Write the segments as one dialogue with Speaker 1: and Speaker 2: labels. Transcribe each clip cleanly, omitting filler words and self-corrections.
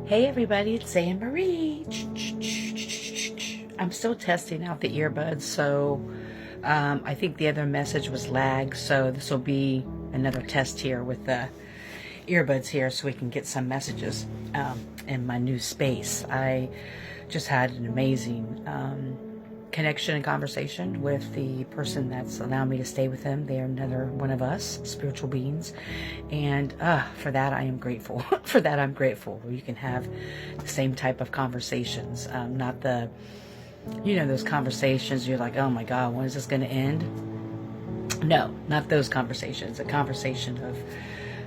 Speaker 1: Hey everybody, it's Anne Marie. I'm still testing out the earbuds, so I think the other message was lag, so this will be another test here with the earbuds here so we can get some messages in my new space. I just had an amazing connection and conversation with the person that's allowed me to stay with them. They are another one of us, spiritual beings. And for that, I am grateful. For that, I'm grateful. You can have the same type of conversations, not the, those conversations you're like, oh my God, when is this going to end? No, not those conversations. A conversation of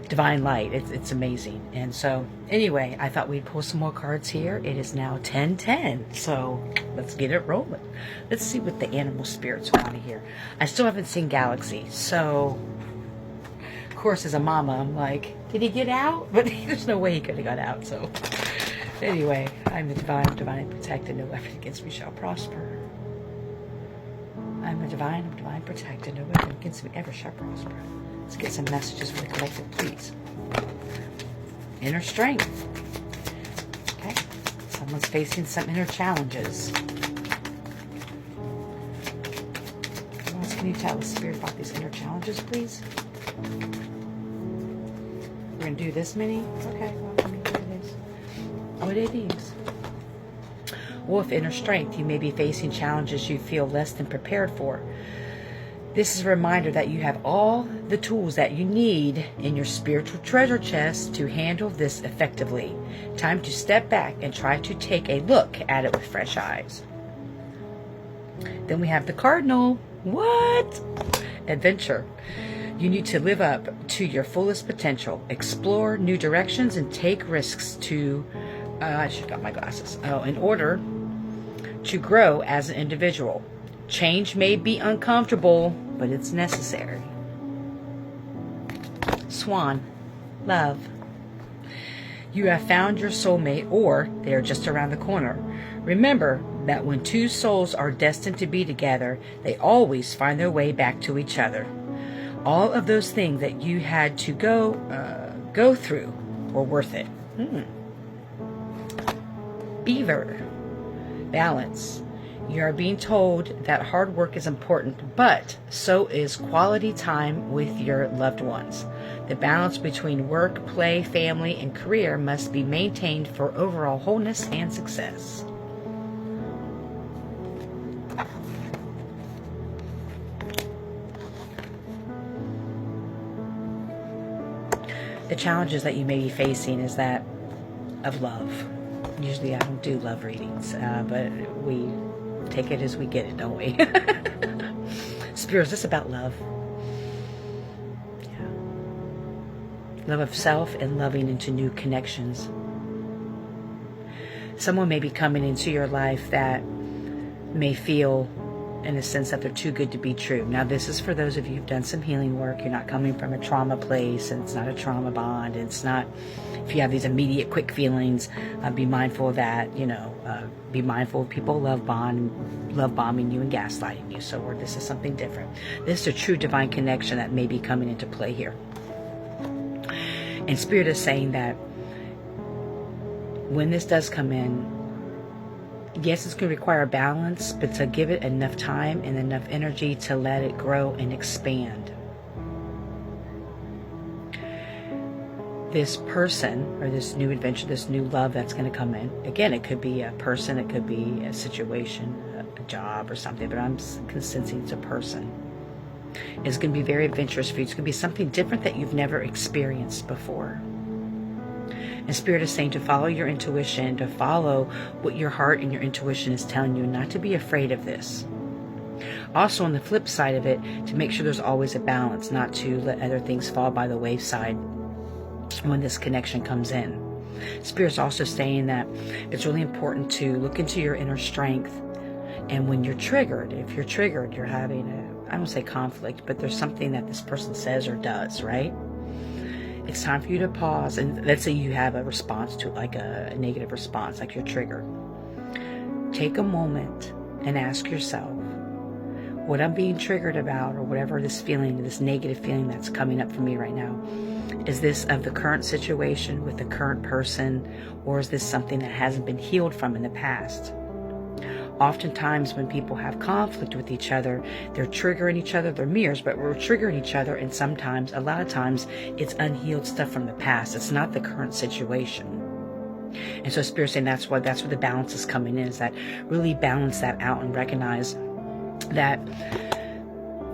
Speaker 1: divine light. It's amazing. And so anyway, I thought we'd pull some more cards here. It is now 10:10, so let's get it rolling. Let's see what the animal spirits want to hear. I still haven't seen Galaxy, so of course as a mama I'm like, did he get out? But there's no way he could have got out. So anyway, I'm the divine protected, no weapon against me shall prosper. I'm divine protected, no weapon against me ever shall prosper. Let's get some messages for the collective, please. Inner strength. Okay. Someone's facing some inner challenges. What else can you tell the spirit about these inner challenges, please? We're going to do this many? Okay, well, let me what it is. What it is. Wolf, inner strength. You may be facing challenges you feel less than prepared for. This is a reminder that you have all the tools that you need in your spiritual treasure chest to handle this effectively. Time to step back and try to take a look at it with fresh eyes. Then we have the Cardinal. What? Adventure. You need to live up to your fullest potential. Explore new directions and take risks to... I should have got my glasses. In order to grow as an individual. Change may be uncomfortable, but it's necessary. Swan, love. You have found your soulmate, or they are just around the corner. Remember that when two souls are destined to be together, they always find their way back to each other. All of those things that you had to go through were worth it. Beaver, balance. You are being told that hard work is important, but so is quality time with your loved ones. The balance between work, play, family, and career must be maintained for overall wholeness and success. The challenges that you may be facing is that of love. Usually I don't do love readings, but we take it as we get it, don't we? Spirit, is this about love? Yeah. Love of self and loving into new connections. Someone may be coming into your life that may feel in a sense that they're too good to be true. Now, this is for those of you who've done some healing work. You're not coming from a trauma place, and it's not a trauma bond. It's not, if you have these immediate quick feelings, be mindful of that. Be mindful of people love bombing you and gaslighting you. So this is something different. This is a true divine connection that may be coming into play here. And Spirit is saying that when this does come in, yes, it's going to require balance, but to give it enough time and enough energy to let it grow and expand. This person or this new adventure, this new love that's going to come in, again, it could be a person, it could be a situation, a job or something, but I'm sensing it's a person. It's going to be very adventurous for you. It's going to be something different that you've never experienced before. And Spirit is saying to follow your intuition, to follow what your heart and your intuition is telling you, not to be afraid of this. Also, on the flip side of it, to make sure there's always a balance, not to let other things fall by the wayside when this connection comes in. Spirit's also saying that it's really important to look into your inner strength. And when you're triggered, if you're triggered, you're having I don't say conflict, but there's something that this person says or does, right? It's time for you to pause, and let's say you have a response to like a negative response, like you're triggered. Take a moment and ask yourself, what I'm being triggered about, or whatever this feeling, this negative feeling that's coming up for me right now, Is this of the current situation with the current person, or is this something that hasn't been healed from in the past? Oftentimes when people have conflict with each other, they're triggering each other. They're mirrors, but we're triggering each other. And sometimes, a lot of times, it's unhealed stuff from the past. It's not the current situation. And so Spirit's saying that's where the balance is coming in, is that really balance that out and recognize that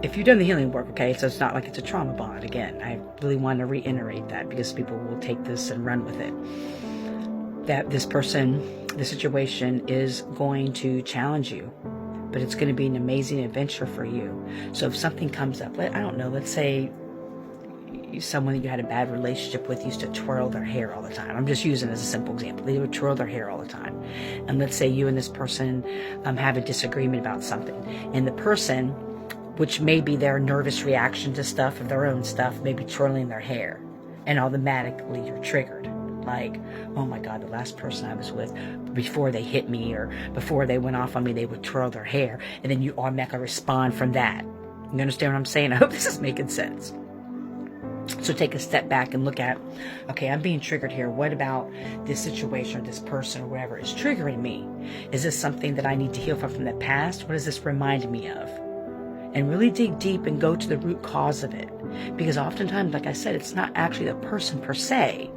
Speaker 1: if you've done the healing work, okay, so it's not like it's a trauma bond. Again, I really want to reiterate that, because people will take this and run with it. That this person, the situation is going to challenge you, but it's going to be an amazing adventure for you. So if something comes up, I don't know, let's say someone that you had a bad relationship with used to twirl their hair all the time. I'm just using it as a simple example. They would twirl their hair all the time. And let's say you and this person have a disagreement about something, and the person, which may be their nervous reaction to stuff or their own stuff, may be twirling their hair, and automatically you're triggered. Like, oh my God, the last person I was with, before they hit me or before they went off on me, they would twirl their hair. And then you automatically respond from that. You understand what I'm saying? I hope this is making sense. So take a step back and look at, okay, I'm being triggered here. What about this situation or this person or whatever is triggering me? Is this something that I need to heal from the past? What does this remind me of? And really dig deep and go to the root cause of it. Because oftentimes, like I said, it's not actually the person per se.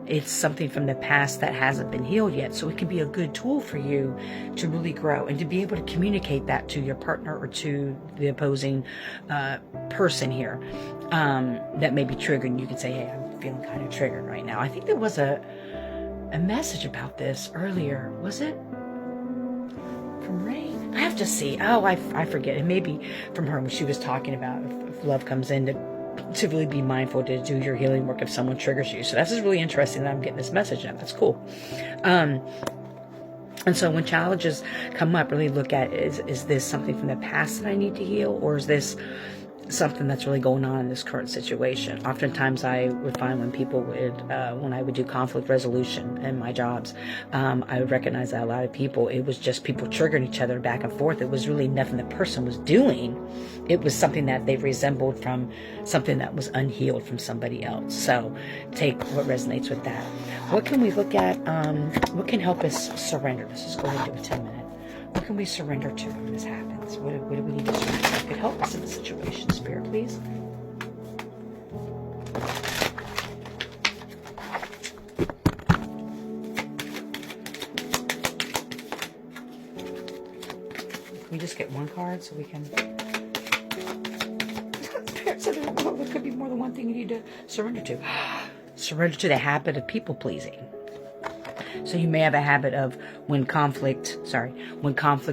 Speaker 1: It's something from the past that hasn't been healed yet. So it can be a good tool for you to really grow and to be able to communicate that to your partner or to the opposing person here that may be triggering. You can say, hey, I'm feeling kind of triggered right now. I think there was a message about this earlier. Was it from Ray? I have to see. Oh, I forget. It may be from her when she was talking about if love comes in to really be mindful to do your healing work if someone triggers you. So that's just really interesting that I'm getting this message now. That's cool. And so when challenges come up, really look at, is this something from the past that I need to heal, or is this something that's really going on in this current situation? Oftentimes I would find when people would, when I would do conflict resolution in my jobs, I would recognize that a lot of people, it was just people triggering each other back and forth. It was really nothing the person was doing. It was something that they resembled from something that was unhealed from somebody else. So take what resonates with that. What can we look at? What can help us surrender? Let's just go ahead and do a 10-minute. What can we surrender to when this happens? What do we need to surrender to? Could help us in the situation. Spirit, please. Can we just get one card so we can... Spirit said there could be more than one thing you need to surrender to. Surrender to the habit of people pleasing. So you may have a habit of when conflict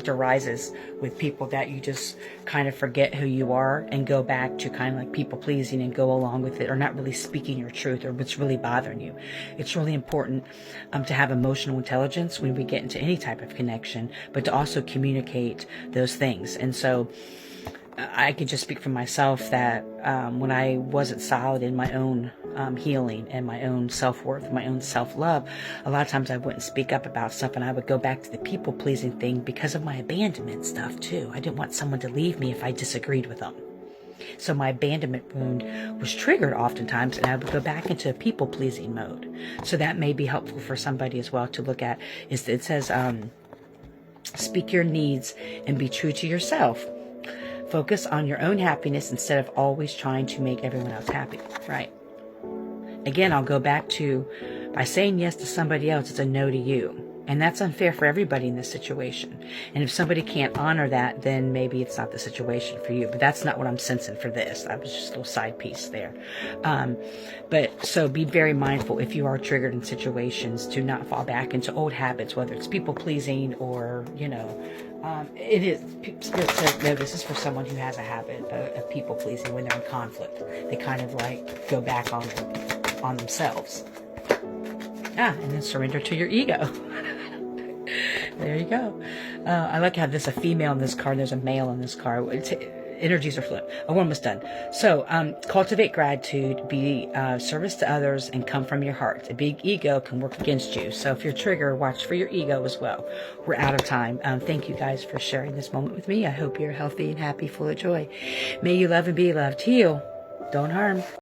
Speaker 1: arises with people, that you just kind of forget who you are and go back to kind of like people pleasing and go along with it, or not really speaking your truth or what's really bothering you. It's really important to have emotional intelligence when we get into any type of connection, but to also communicate those things. And so I can just speak for myself that when I wasn't solid in my own healing and my own self-worth, my own self-love, a lot of times I wouldn't speak up about stuff, and I would go back to the people-pleasing thing because of my abandonment stuff too. I didn't want someone to leave me if I disagreed with them. So my abandonment wound was triggered oftentimes, and I would go back into a people-pleasing mode. So that may be helpful for somebody as well to look at. It says, speak your needs and be true to yourself. Focus on your own happiness instead of always trying to make everyone else happy, right? Again, I'll go back to, by saying yes to somebody else, it's a no to you. And that's unfair for everybody in this situation. And if somebody can't honor that, then maybe it's not the situation for you. But that's not what I'm sensing for this. That was just a little side piece there. But so be very mindful if you are triggered in situations to not fall back into old habits, whether it's people pleasing or, it is. Spirit says, no, this is for someone who has a habit of people pleasing when they're in conflict. They kind of like go back on themselves. And then surrender to your ego. There you go. I like how there's a female in this card, there's a male in this card. Energies are flipped. Oh, we're almost done. So, cultivate gratitude, be service to others, and come from your heart. A big ego can work against you. So if you're triggered, watch for your ego as well. We're out of time. Thank you guys for sharing this moment with me. I hope you're healthy and happy, full of joy. May you love and be loved. Heal. Don't harm.